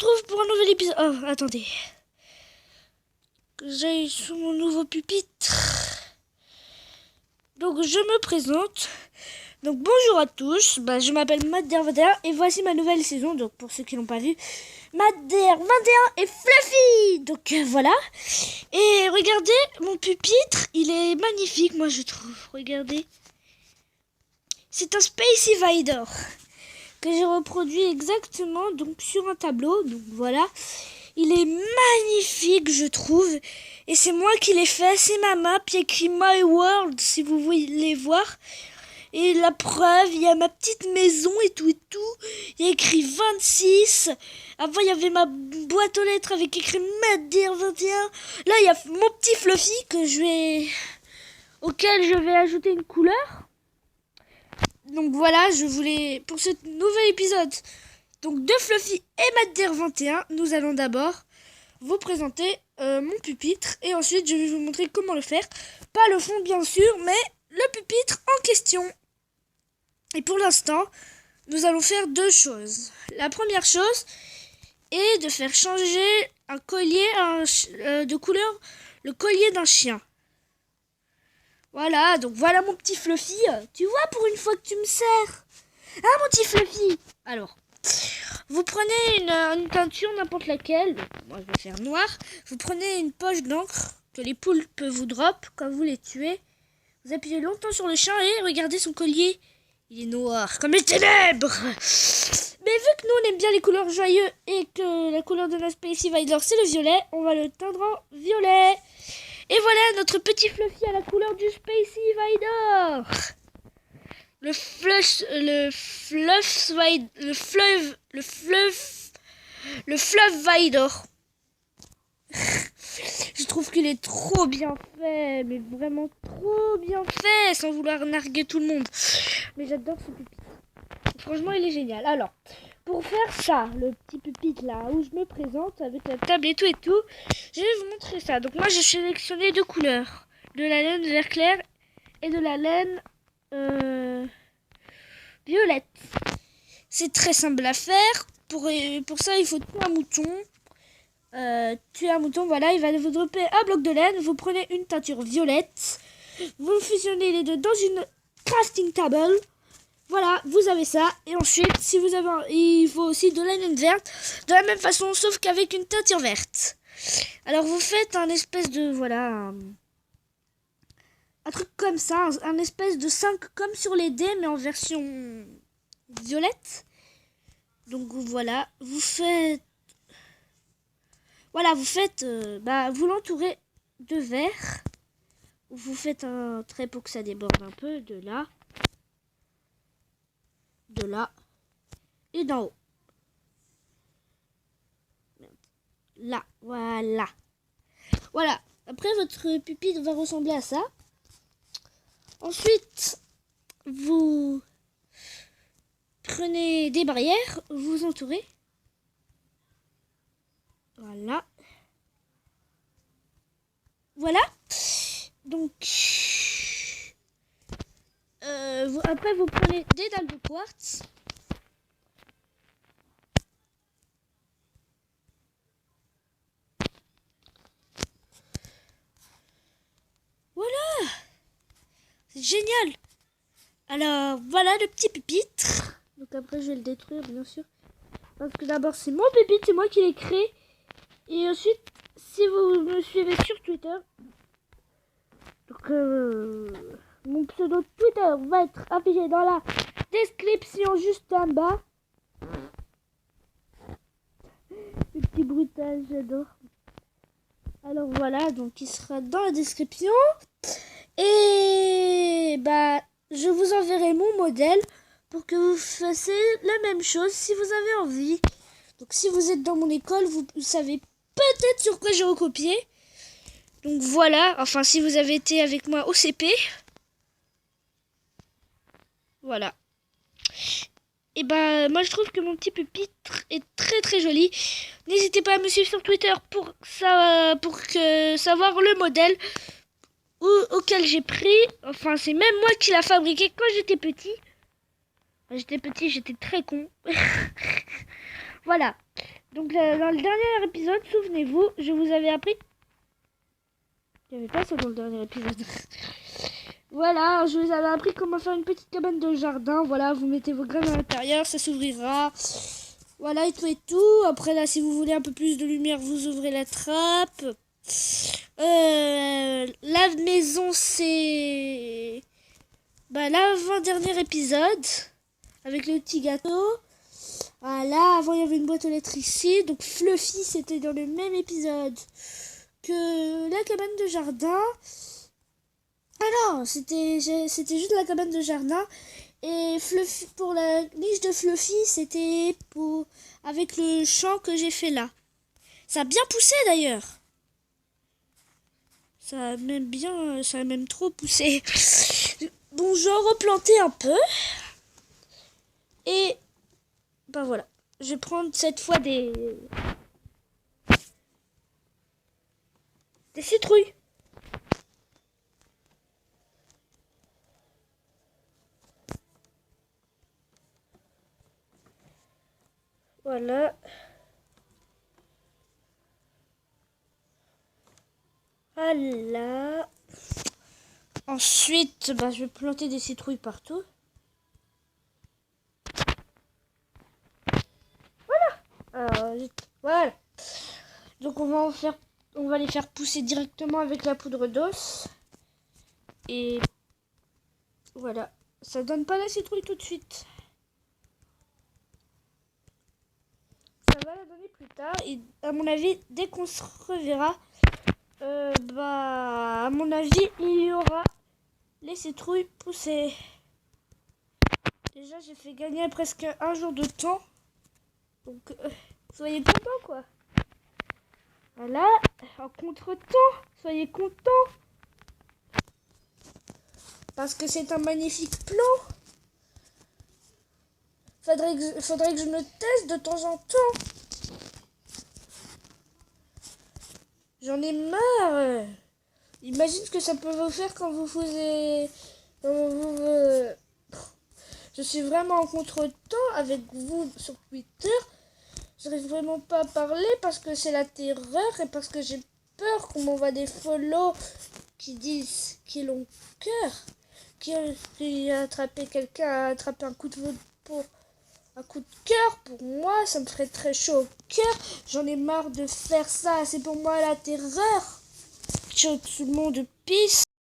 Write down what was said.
retrouve pour un nouvel épisode. Oh, attendez. Que j'aille sur mon nouveau pupitre. Donc, je me présente. Donc, bonjour à tous. Je m'appelle Madder21 et voici ma nouvelle saison. Donc, pour ceux qui l'ont pas vu, Madder21 et Fluffy. Donc, voilà. Et regardez, mon pupitre, il est magnifique, moi, je trouve. Regardez. C'est un Space Invader que j'ai reproduit exactement donc sur un tableau. Donc voilà, il est magnifique je trouve, et c'est moi qui l'ai fait. C'est ma map, il y a écrit My World si vous voulez voir. Et la preuve, il y a ma petite maison et tout. Il y a écrit 26. Avant, il y avait ma boîte aux lettres avec écrit Madder21. Là, il y a mon petit Fluffy auquel je vais ajouter une couleur. Donc voilà, je voulais, pour ce nouvel épisode donc de Fluffy et Madder21, nous allons d'abord vous présenter mon pupitre. Et ensuite, je vais vous montrer comment le faire. Pas le fond, bien sûr, mais le pupitre en question. Et pour l'instant, nous allons faire deux choses. La première chose est de faire changer un collier de couleur, le collier d'un chien. Voilà, donc voilà mon petit Fluffy. Tu vois, pour une fois que tu me sers. Hein, mon petit Fluffy? Alors, vous prenez une teinture, n'importe laquelle. Moi, je vais faire noir. Vous prenez une poche d'encre que les poules peuvent vous drop quand vous les tuez. Vous appuyez longtemps sur le chien et regardez son collier. Il est noir, comme les ténèbres. Mais vu que nous, on aime bien les couleurs joyeuses et que la couleur de notre Space Invader, c'est le violet, on va le teindre en violet. Et voilà notre petit Fluffy à la couleur du Space Invader. Le Fluff Vider. Je trouve qu'il est trop bien fait, mais vraiment trop bien fait, sans vouloir narguer tout le monde. Mais j'adore ce pupitre. Franchement, il est génial. Alors, pour faire ça, le petit pupitre là, où je me présente avec la table et tout, je vais vous montrer ça. Donc moi, j'ai sélectionné deux couleurs. De la laine vert clair et de la laine violette. C'est très simple à faire. Pour ça, il faut tuer un mouton. Voilà, il va vous dropper un bloc de laine. Vous prenez une teinture violette. Vous fusionnez les deux dans une crafting table. Voilà, vous avez ça. Et ensuite, si vous avez il faut aussi de la laine verte. De la même façon, sauf qu'avec une teinture verte. Alors, vous faites un espèce de... Voilà... Un truc comme ça. Un espèce de 5 comme sur les dés, mais en version violette. Donc, voilà. Vous faites... Voilà, vous l'entourez de vert. Vous faites un trait pour que ça déborde un peu. De là et d'en haut. Là, voilà. Voilà. Après, votre pupitre va ressembler à ça. Ensuite, vous prenez des barrières, vous entourez. Voilà. Voilà. Donc, après, vous prenez des dalles de quartz. Voilà. C'est génial. Alors, voilà le petit pupitre. Donc après, je vais le détruire, bien sûr. Parce que d'abord, c'est mon pupitre, c'est moi qui l'ai créé. Et ensuite, si vous me suivez sur Twitter, donc mon pseudo Twitter va être affiché dans la description juste en bas. Le petit bruitage, j'adore. Alors voilà, donc il sera dans la description. Et je vous enverrai mon modèle pour que vous fassiez la même chose si vous avez envie. Donc si vous êtes dans mon école, vous savez peut-être sur quoi j'ai recopié. Donc voilà, enfin si vous avez été avec moi au CP. Voilà. Et moi je trouve que mon petit pupitre est très très joli. N'hésitez pas à me suivre sur Twitter pour savoir le modèle auquel j'ai pris. Enfin c'est même moi qui l'a fabriqué quand j'étais petit. Quand j'étais petit, j'étais très con. Voilà. Donc dans le dernier épisode, souvenez-vous, je vous avais appris... Il n'y avait pas ça dans le dernier épisode. Voilà, je vous avais appris comment faire une petite cabane de jardin. Voilà, vous mettez vos graines à l'intérieur, ça s'ouvrira. Voilà, et tout et tout. Après là, si vous voulez un peu plus de lumière, vous ouvrez la trappe. La maison, c'est... Bah, l'avant-dernier épisode. Avec le petit gâteau. Voilà, avant il y avait une boîte aux lettres ici. Donc Fluffy, c'était dans le même épisode que la cabane de jardin. Ah non, c'était juste la cabane de jardin. Et Fluffy, pour la niche de Fluffy, c'était pour avec le champ que j'ai fait là. Ça a bien poussé d'ailleurs. Ça a même trop poussé. Bon, je replantais un peu. Et ben voilà. Je vais prendre cette fois des citrouilles. Voilà. Voilà. Ensuite, bah, je vais planter des citrouilles partout. Voilà. Voilà. Donc on va les faire pousser directement avec la poudre d'os. Et voilà. Ça donne pas la citrouille tout de suite. Ça va la donner plus tard. Et à mon avis, dès qu'on se reverra, bah, à mon avis, il y aura les citrouilles poussées. Déjà, j'ai fait gagner presque un jour de temps. Donc, soyez contents, quoi. Voilà, en contre-temps, soyez contents. Parce que c'est un magnifique plan. Faudrait que je me teste de temps en temps. J'en ai marre. Imagine ce que ça peut vous faire quand vous faisiez... Je suis vraiment en contre-temps avec vous sur Twitter. Je n'arrive vraiment pas à parler parce que c'est la terreur et parce que j'ai peur qu'on m'envoie des follow qui disent qu'ils ont cœur. Qui a attrapé quelqu'un, a attrapé un coup de cœur pour moi, ça me ferait très chaud au cœur. J'en ai marre de faire ça, c'est pour moi la terreur. Ciao tout le monde, peace.